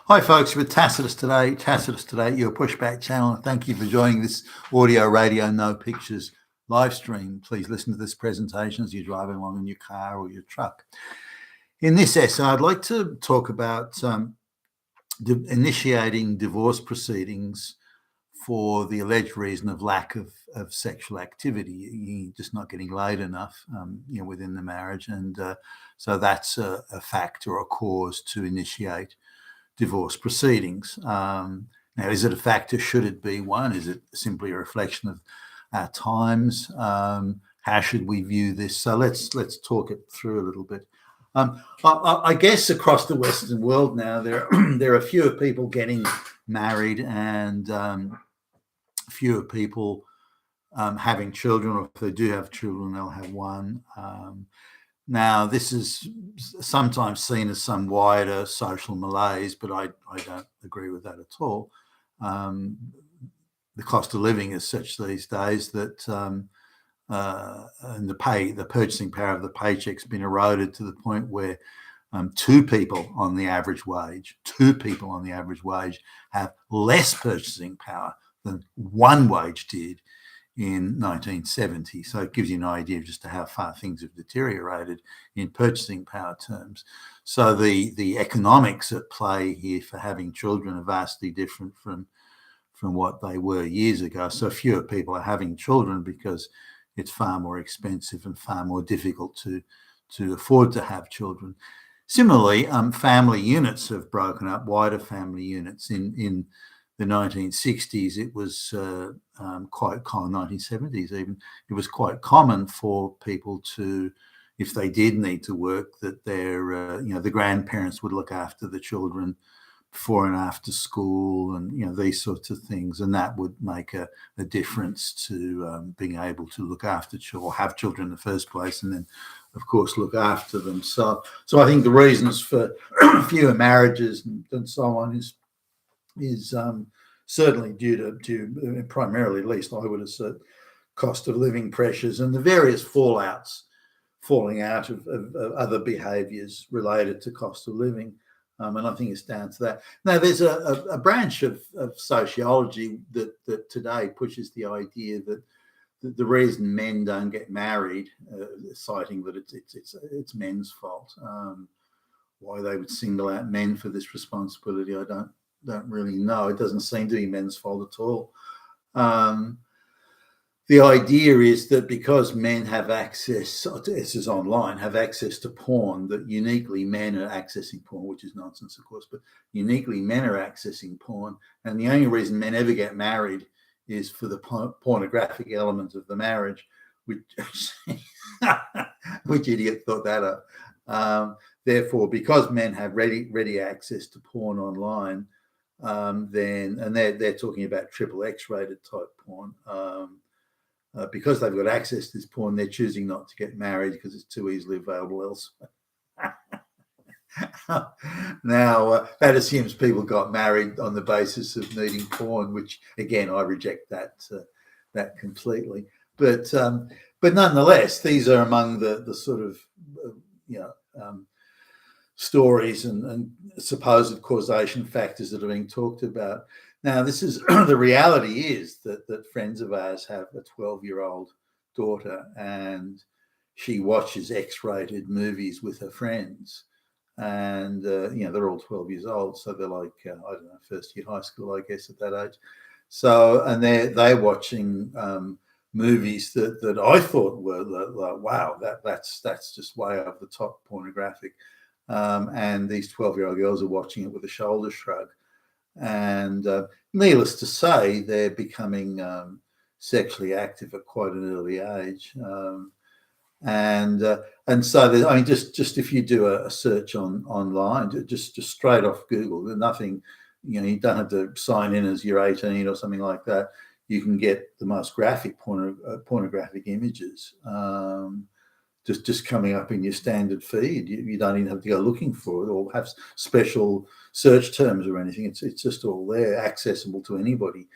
Hi, folks. With Tacitus today, your pushback channel. Thank you for joining this audio, radio, no pictures live stream. Please listen to this presentation as you're driving along in your car or your truck. In this essay, I'd like to talk about initiating divorce proceedings for the alleged reason of lack of sexual activity. You're just not getting laid enough, within the marriage, and so that's a factor or a cause to initiate divorce proceedings. Now, is it a factor? Should it be one? Is it simply a reflection of our times? How should we view this? So let's talk it through a little bit. I guess across the Western world now, there are fewer people getting married and fewer people having children, or if they do have children, they'll have one. Now, this is sometimes seen as some wider social malaise, but I don't agree with that at all. The cost of living is such these days that and the purchasing power of the paycheck's been eroded to the point where two people on the average wage have less purchasing power than one wage did in 1970. So it gives you an idea of just how far things have deteriorated in purchasing power terms. So the economics at play here for having children are vastly different from what they were years ago. So fewer people are having children because it's far more expensive and far more difficult to afford to have children. Similarly, family units have broken up, wider family units. In the 1960s, it was quite common, 1970s even, it was quite common for people to, if they did need to work, that their, the grandparents would look after the children before and after school and, these sorts of things. And that would make a difference to being able to look after children, or have children in the first place, and then, of course, look after them. So I think the reasons for fewer marriages and so on is certainly due to primarily, at least I would assert, cost of living pressures and the various falling out of other behaviours related to cost of living. And I think it's down to that. Now, there's a branch of sociology that today pushes the idea that the reason men don't get married, citing that it's men's fault. Why they would single out men for this responsibility, I don't really know. It doesn't seem to be men's fault at all. The idea is that because men have access, this is online, have access to porn, that uniquely men are accessing porn, which is nonsense, of course, but uniquely men are accessing porn. And the only reason men ever get married is for the pornographic element of the marriage, which idiot thought that up? Therefore, because men have ready access to porn online, then, and they're talking about XXX rated type porn, because they've got access to this porn, they're choosing not to get married because it's too easily available elsewhere. Now, that assumes people got married on the basis of needing porn, which, again, I reject that completely. But nonetheless, these are among the sort of stories and supposed causation factors that are being talked about. Now, this is the reality is that friends of ours have a 12-year-old daughter, and she watches X-rated movies with her friends. And, they're all 12 years old. So they're like, I don't know, first year high school, I guess, at that age. So, and they're watching movies that I thought were like, wow, that's just way over the top pornographic. And these 12-year-old girls are watching it with a shoulder shrug. And needless to say, they're becoming sexually active at quite an early age. And so, just if you do a search online, just straight off Google, nothing, you don't have to sign in as you're 18 or something like that. You can get the most graphic pornographic images just coming up in your standard feed. You don't even have to go looking for it or have special search terms or anything. It's just all there, accessible to anybody.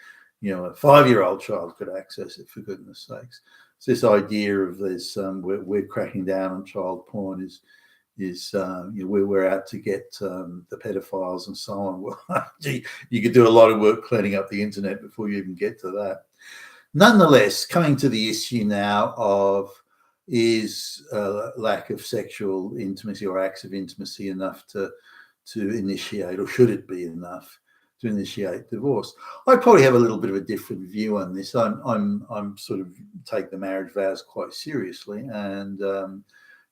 A 5-year-old child could access it, for goodness sakes. So this idea of this, we're cracking down on child porn is we're out to get the pedophiles and so on. Well, gee, you could do a lot of work cleaning up the internet before you even get to that. Nonetheless, coming to the issue now of is lack of sexual intimacy or acts of intimacy enough to initiate, or should it be enough to initiate divorce? I probably have a little bit of a different view on this. I'm sort of take the marriage vows quite seriously, and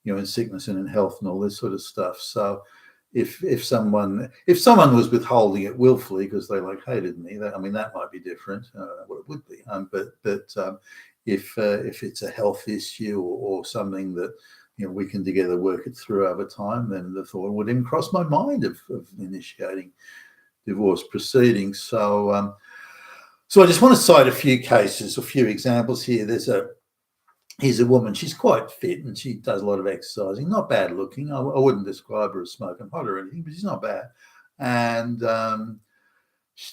in sickness and in health and all this sort of stuff. So if someone was withholding it willfully because they hated me, that might be different. Well, it would be. But if it's a health issue or something that we can together work it through over time, then the thought would even cross my mind of initiating divorce proceedings. So so I just want to cite a few cases, a few examples here. Here's a woman. She's quite fit and she does a lot of exercising. Not bad looking. I wouldn't describe her as smoking hot or anything, but she's not bad. And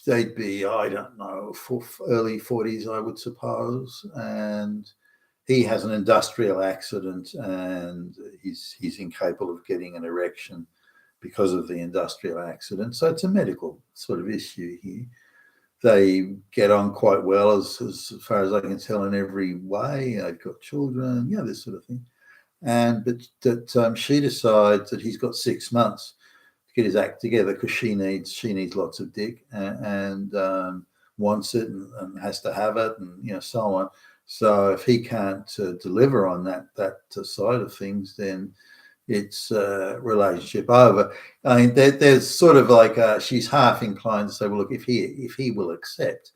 they'd be, I don't know, early 40s, I would suppose. And he has an industrial accident and he's incapable of getting an erection because of the industrial accident. So it's a medical sort of issue here. They get on quite well as far as I can tell in every way. They've got children, this sort of thing. But she decides that he's got 6 months to get his act together because she needs lots of dick and wants it and has to have it and so on. So if he can't deliver on that side of things, then it's relationship over. I mean, there's sort of she's half inclined to say, well, look, if he will accept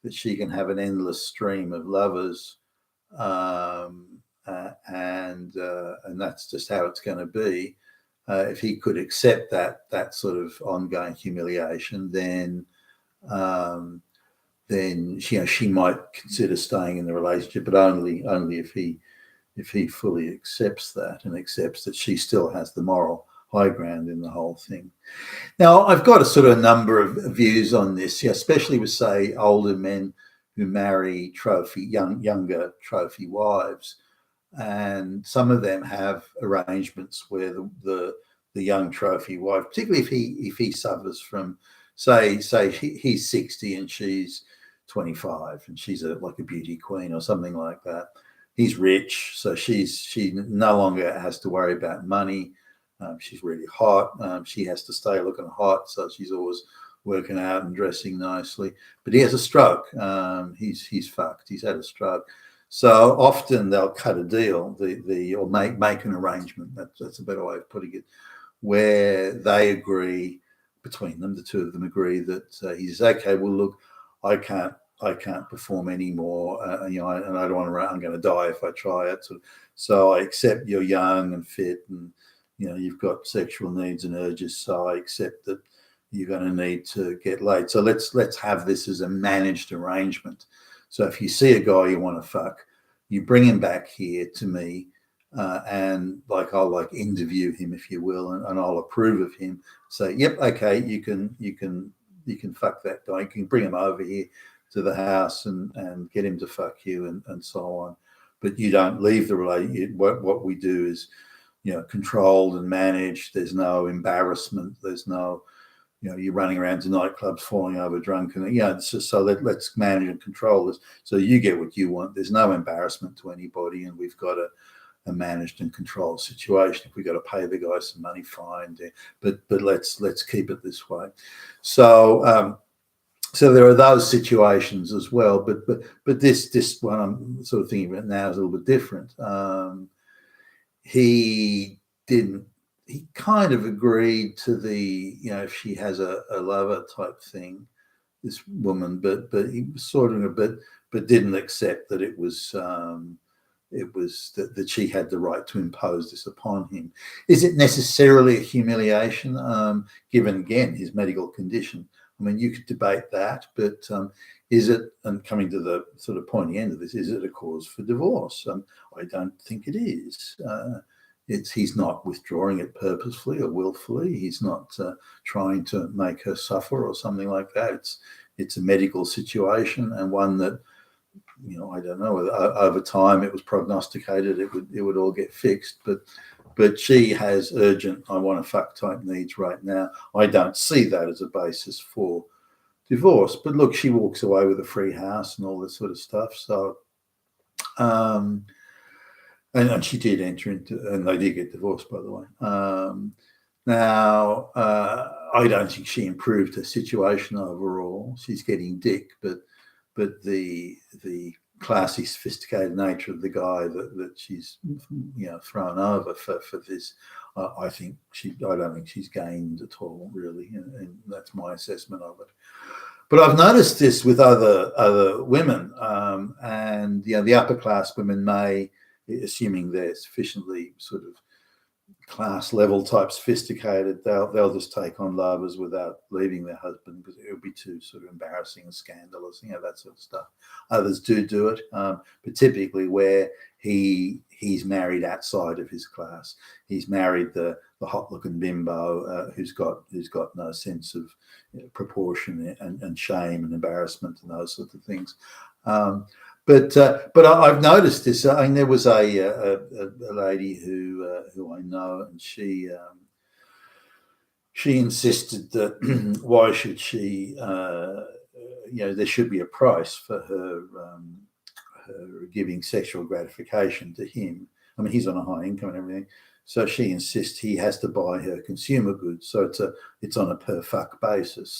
that she can have an endless stream of lovers, and that's just how it's going to be. If he could accept that sort of ongoing humiliation, then she might consider staying in the relationship, but only if he fully accepts that and accepts that she still has the moral high ground in the whole thing. Now, I've got a sort of number of views on this, especially with, say, older men who marry younger trophy wives. And some of them have arrangements where the young trophy wife, particularly if he suffers from, say he's 60 and she's 25 and she's like a beauty queen or something like that. He's rich, so she no longer has to worry about money. She's really hot. She has to stay looking hot, so she's always working out and dressing nicely. But he has a stroke. He's fucked. He's had a stroke. So often they'll cut a deal, or make an arrangement. That's a better way of putting it, where they agree between them, the two of them agree that he says, okay, well, look, I can't perform anymore, and I don't want to. I'm going to die if I try it. So I accept you're young and fit, and you've got sexual needs and urges. So I accept that you're going to need to get laid. So let's have this as a managed arrangement. So if you see a guy you want to fuck, you bring him back here to me, and I'll interview him, if you will, and I'll approve of him. Say, yep, okay, you can fuck that guy. You can bring him over here to the house and get him to fuck you and so on. But you don't leave the relationship. What we do is, controlled and managed. There's no embarrassment. There's no, you're running around to nightclubs, falling over drunk. And, it's just so let's manage and control this. So you get what you want. There's no embarrassment to anybody. And we've got a managed and controlled situation. If we've got to pay the guy some money, fine. But let's keep it this way. So, so there are those situations as well, but this one I'm sort of thinking about now is a little bit different. He kind of agreed to the, if she has a lover type thing, this woman, but he was sort of but didn't accept that it was that she had the right to impose this upon him. Is it necessarily a humiliation, given again his medical condition? I mean, you could debate that, but is it, and coming to the sort of pointy end of this, is it a cause for divorce? I don't think it is. He's not withdrawing it purposefully or willfully. He's not trying to make her suffer or something like that. It's a medical situation, and one that, I don't know, over time it was prognosticated it would all get fixed, but but she has urgent, I want to fuck type needs right now. I don't see that as a basis for divorce. But look, she walks away with a free house and all this sort of stuff. So, and she did enter into, and they did get divorced, by the way. Now, I don't think she improved her situation overall. She's getting dick, but the classy, sophisticated nature of the guy that she's thrown over for this, I don't think she's gained at all, really, and that's my assessment of it. But I've noticed this with other women, and the upper class women may, assuming they're sufficiently sort of class level type sophisticated, they'll just take on lovers without leaving their husband because it would be too sort of embarrassing and scandalous, that sort of stuff. Others do it, but typically where he's married outside of his class. He's married the hot looking bimbo who's got no sense of proportion and shame and embarrassment and those sorts of things. But I've noticed this. I mean, there was a lady who I know, and she insisted that why should she, there should be a price for her giving sexual gratification to him. I mean, he's on a high income and everything, so she insists he has to buy her consumer goods. So it's on a per fuck basis.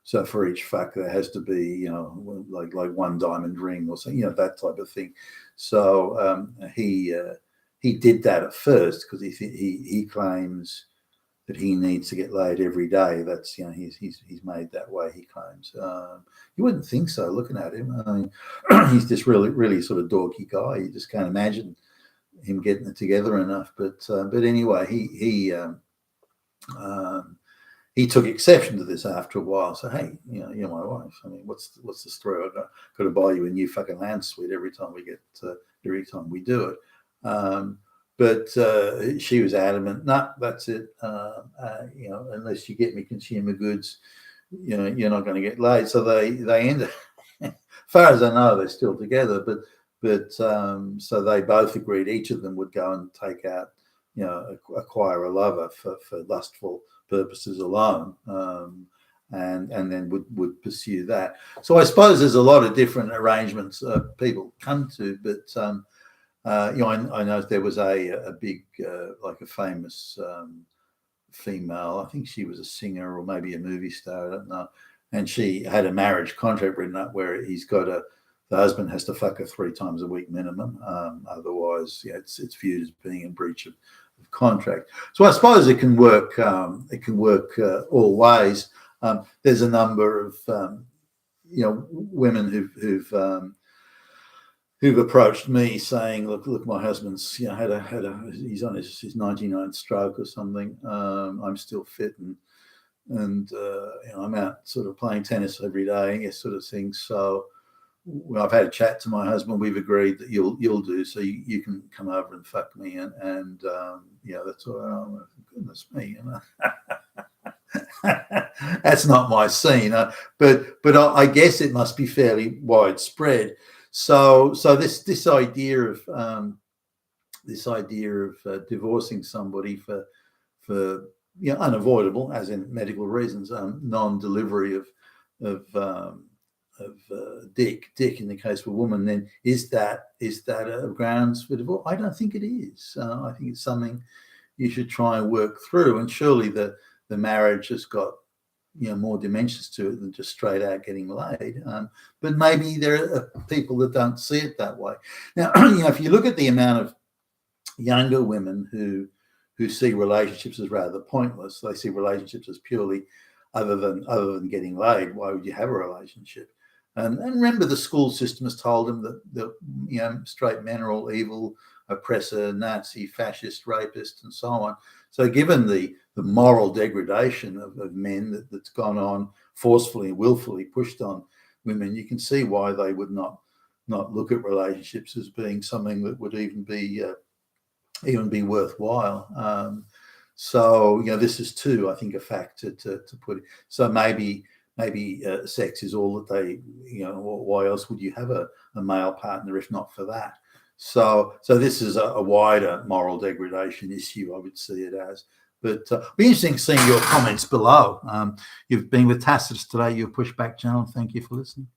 So for each fuck there has to be, like one diamond ring or something, that type of thing. So he did that at first because he claims that he needs to get laid every day. That's he's made that way, he claims. You wouldn't think so looking at him. I mean, he's this really sort of dorky guy. You just can't imagine him getting it together enough. But anyway, he took exception to this after a while. So, hey, you're my wife. I mean, what's the story? I've got to buy you a new fucking land suite every time we do it. But she was adamant. No, that's it. Unless you get me consumer goods, you're not going to get laid. So they ended. As far as I know, they're still together. But so they both agreed. Each of them would go and take out, acquire a lover for lustful purposes alone, and then would pursue that. So I suppose there's a lot of different arrangements people come to, but I know there was a big like a famous female. I think she was a singer or maybe a movie star. I don't know. And she had a marriage contract written up where the husband has to fuck her 3 times a week minimum. Otherwise, it's viewed as being in breach of contract. So I suppose it can work. It can work all ways. There's a number of women who've approached me saying, look, my husband's he's on his 99th stroke or something. I'm still fit and I'm out sort of playing tennis every day, sort of thing. So I've had a chat to my husband. We've agreed that you'll do, so you can come over and fuck me, and that's all right. Oh, goodness me, that's not my scene. But I guess it must be fairly widespread. So this idea of divorcing somebody for unavoidable, as in medical reasons, non-delivery of dick in the case of a woman, then is that a grounds for divorce? I don't think it is. I think it's something you should try and work through, and surely the marriage has got more dimensions to it than just straight out getting laid. But maybe there are people that don't see it that way. Now, if you look at the amount of younger women who see relationships as rather pointless, they see relationships as purely other than getting laid. Why would you have a relationship? And remember, the school system has told them that straight men are all evil, oppressor, Nazi, fascist, rapist, and so on. So given the moral degradation of men that's gone on forcefully and willfully pushed on women, you can see why they would not look at relationships as being something that would even be worthwhile. So this is too, I think, a factor to put it. So maybe sex is all that they, why else would you have a male partner if not for that? So this is a wider moral degradation issue, I would see it as. But be interesting seeing your comments below. You've been with Tacitus today, your pushback channel. Thank you for listening.